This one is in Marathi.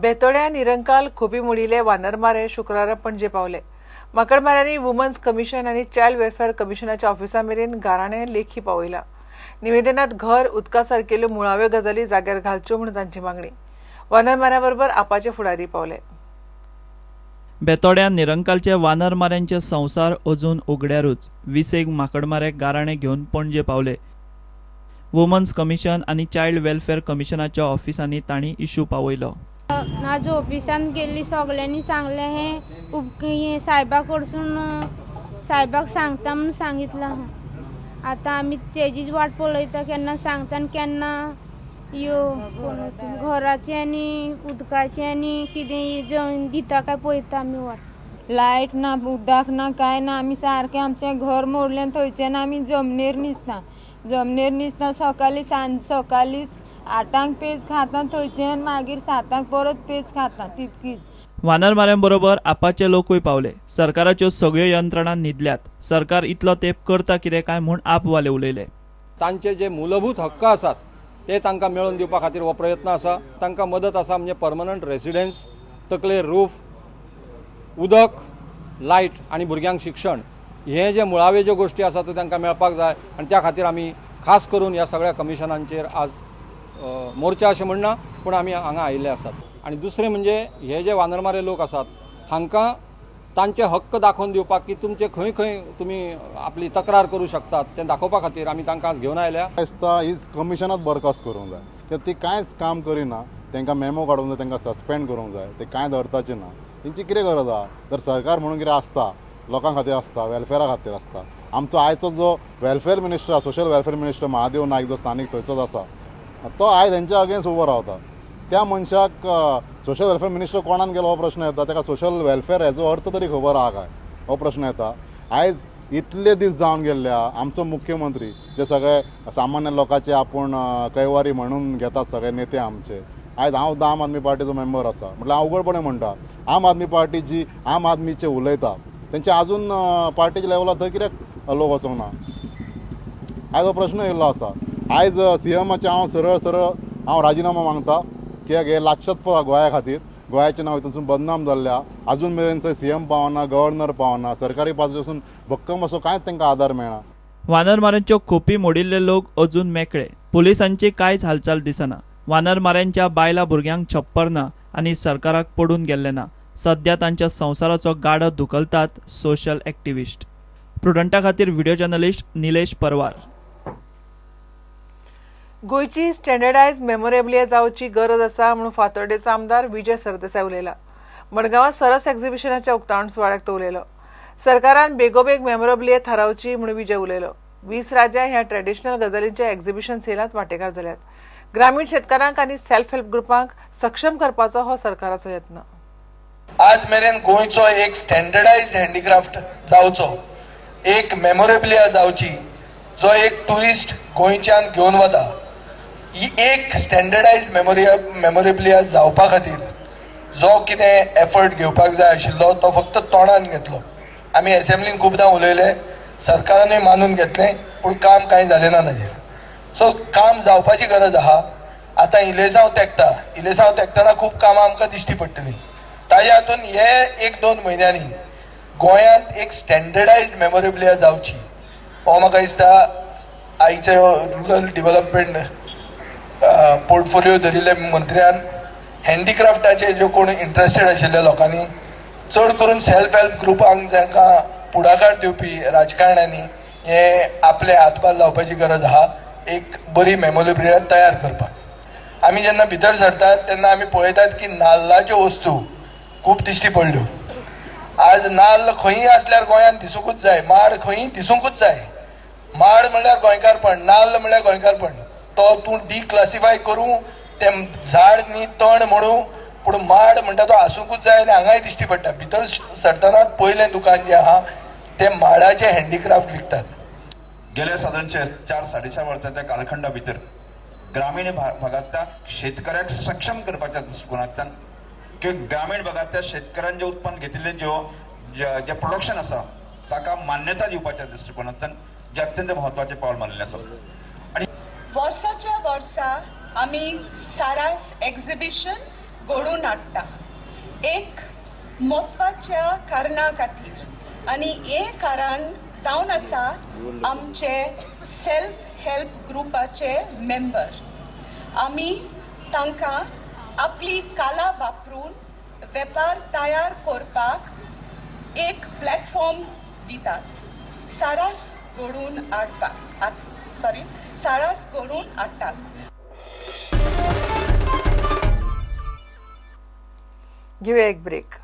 बेतोड्या निरंकाल खोपी मोडिले वानरमारे शुक्रारा पणजे पावले। माकडमाऱ्यांनी वुमन्स कमिशन आणि चाइल्ड वेलफेअर कमिशनाच्या ऑफिसामेरेन गाराणे लेखी पावयला। निवेदनात घर उदका सारकेल्यो मुळाव्यो गजाली जाग्यार घालच्यो म्हूण तांची मागणी। वानरमाऱ्यांबरोबर आपाचे फुडारी पावले। बेतोड्या निरंकालचे वानरमाऱ्यांचे संसार अजून उगड्यारूच 20 माकडमारे गाराणे घेवन पणजे पावले। वुमन्स कमिशन आणि चाइल्ड वेलफेअर कमिशनाच्या ऑफिसांनी तांणी इश्यू पावयलो। आज ऑफिसान गेल्ली सगळ्यांनी सांगले हे साहेबा कडसून साहेबाक सांगता म्हणून सांगितलं। आता आम्ही तेजीच वाट पळयता केन्ना सांगता आनी केन्ना घराची आनी उदकाची आनी कितें दिता काय पळयता आमी वाट। लायट ना उदक ना काय ना आमी सारकें आमचें घर मोडलें थंयच्यान आमी जमनीर न्हिसता सकाळी 8 पेज खाता थंयच्यान मागीर 7 परत पेज खाता तितकीच। वानरमाऱ्यांबरोबर आपाचे लोकूय पावले। सरकाराच्यो सगळ्यो यंत्रणा न्हिदल्यात। सरकार इतलो तेंप करता कितें काय म्हूण आपवाले उलयले। तांचे जे मूलभूत हक्क आसात ते तांकां मेळोवन दिवपा खातीर हो प्रयत्न आसा। तांकां मदत आसा म्हणजे परमनंट रेसिडेन्स, तकलेर रूफ, उदक, लायट आनी भुरग्यांक शिक्षण हे जे मुळावे ज्यो गोश्टी आसा त्यो तांकां मेळपाक जाय आनी त्या खातीर आमी खास करून ह्या सगळ्या कमिशनांचेर आज मोर्चा अशें म्हणना पूण आमी हांगा आयिल्ले आसात। आनी दुसरें म्हणजे हे जे वानरमारे लोक आसात हांकां तांचे हक्क दाखोवन दिवपाक की तुमचे खंय खंय तुमी आपली तक्रार करूं शकतात तें दाखोवपा खातीर आमी तांकां आज घेवन आयल्या। दिसता ही कमिशनात बरखास्त करूंक जाय कित्याक ती कांयच काम करिना। तांकां मेमो काडूंक जाय, तांकां सस्पेंड करूंक जाय, ते कांय धरताचे ना। तेंची कितें गरज आहा? जर सरकार म्हणून कितें आसता लोकां खातीर आसता, वेलफेअरा खातीर आसता। आमचो आयचो जो welfare minister social welfare minister Mahadev Naik जो स्थानीक थंयचोच आसा तो आयज हेंच्या अगेन्स्ट उबो रावता। त्या मनशाक सोशल वेलफेअर मिनिस्टर कोणान गेलो हो प्रश्न येता, ताका सोशल वेलफेअर हेजो अर्थ तरी खबर आहा काय हो प्रश्न येता। आयज इतले दीस जावन गेल्ल्या आमचो मुख्यमंत्री जे सगळे सामान्य लोकांचे आपूण कैवारी म्हणून घेतात सगळे नेते आमचे। आयज हांव आम आदमी पार्टीचो मेंबर आसा म्हटल्यार हांव उघडपणे म्हणटा आम आदमी पार्टी जी आम आदमीचे उलयता तेंचे आजून पार्टीच्या लेवलार थंय कित्याक लोक वचोंक ना? आयज हो प्रश्न येयल्लो आसा। आयज सीएमाचे हांव सरळ हांव राजिनामा मागता कित्याक हे लाजशत गोंया खातीर गोंयाचें नांव हितूनसून बदनाम जाल्ल्या अजून मेरेन थंय सीएम पावना, गव्हर्नर पावना, सरकारी पासून भक्कम असो कांयच तांकां आदार मेळना। वानरमाऱ्यांच्यो खोपी मोडिल्ले लोक अजून मेकळे। पुलिसांची कांयच हालचाल दिसना। वानरमाऱ्यांच्या बायलां भुरग्यांक छप्पर ना आनी सरकाराक पडून गेल्ले ना। सध्या तांच्या संसाराचो गाडो धुकलतात सोशल एक्टिविस्ट। प्रुडंटा खातीर व्हिडिओ जर्नलिस्ट निलेश परवार। गोयची स्टँडर्डायज मेमोरेबलिया जावची गरज आसा म्हणून फातर्डेचो आमदार विजय सरदेसाय उलयला। मडगांवां सरस एक्झिबिशनाच्या उक्तावण सुवाळ्याक तो उलयलो। सरकारान बेगोबेग मेमोरेबलिया थारावची म्हणून विजय उलयलो। 20 राज्यां ह्या ट्रेडिशनल गजालींच्या एक्झिबिशन सेलांत वांटेकार जाल्यात। ग्रामीण शेतकारांक आनी सेल्फ हेल्प ग्रुपांक सक्षम करपाचो हो सरकाराचो यत्न। आज मेरेन गोंयचो एक स्टँडर्डायज्ड हँडीक्राफ्ट जावचो, एक मेमोरेबलिया जावची जो एक टुरिस्ट गोंयच्यान घेवन वता। ही एक स्टँडर्डायज्ड मेमोरेबलिया जावपा खातीर जो कितें एफर्ट घेवपाक जाय आशिल्लो तो फक्त तोंडान घेतलो। आमी असेंब्लीन खूबदां उलयले, सरकारानूय मानून घेतलें, पूण काम कांय जालें ना ताजेर। सो काम जावपाची गरज आहा। आतां इलेसांव तेंकतना खूब कामां आमकां दिश्टी पडटलीं। ताज्या हातून हे 1-2 म्हयन्यांनी गोंयांत एक स्टँडर्डायज्ड मेमोरेबलिया जावची हो म्हाका दिसता आयचे रुरल डेव्हलपमेंट पोर्टफोलिओ धरिल्ले मंत्र्यान हँडीक्राफ्टाचे जे कोण इंट्रस्टेड आशिल्ले लोकांनी चड करून सेल्फ हेल्प ग्रुपांक जांकां पुढाकार दिवपी राजकारण्यांनी हे आपले हातभार लावपाची गरज आहा एक बरी मेमोरेबलिया तयार करपाक। आमी जेन्ना भितर सरतात तेन्ना आमी पळयतात की नाल्लाच्यो वस्तू खूब दिश्टी पडल्यो। आज नाल्ल खंयी आसल्यार गोंयांत दिसूंकूच जाय, माड खंयी दिसूंकूच जाय। माड म्हणल्यार गोंयकारपण, नाल्ल म्हणल्यार गोंयकारपण। तो तूं डिक्लासिफाय करूं तें झाड न्ही तण म्हणू, पूण माड म्हणटा तो आसूंकूच जाय आनी हांगाय दिश्टी पडटा। भितर सरतना पयलें दुकान जें आहा ते माडाचे हँडीक्राफ्ट विकतात। गेल्या साधारण 4-6.5 वर्साच्या कालखंडा भितर ग्रामीण भागातल्या शेतकऱ्याक सक्षम करपाच्या दृश्टिकोनांतल्यान किंवा ग्रामीण भागातल्या शेतकऱ्यान जे उत्पन्न घेतिल्लें जे प्रोडक्शन आसा ताका मान्यता दिवपाच्या दृश्टिकोनांतल्यान जे अत्यंत महत्वाचे पावल मानलेलें आसा। आणि वर्साच्या वर्सा आमी सारास एक्झिबिशन घडून हाडटा एक म्हत्वाच्या कारणा खातीर आनी हे कारण जावन आसा आमचे सेल्फ हेल्प ग्रुपाचे मेंबर. आमी तांकां आपली कला वापरून वेपार तयार करपाक एक प्लॅटफॉर्म दितात. सारास घडून हाडटात. घेऊया एक ब्रेक.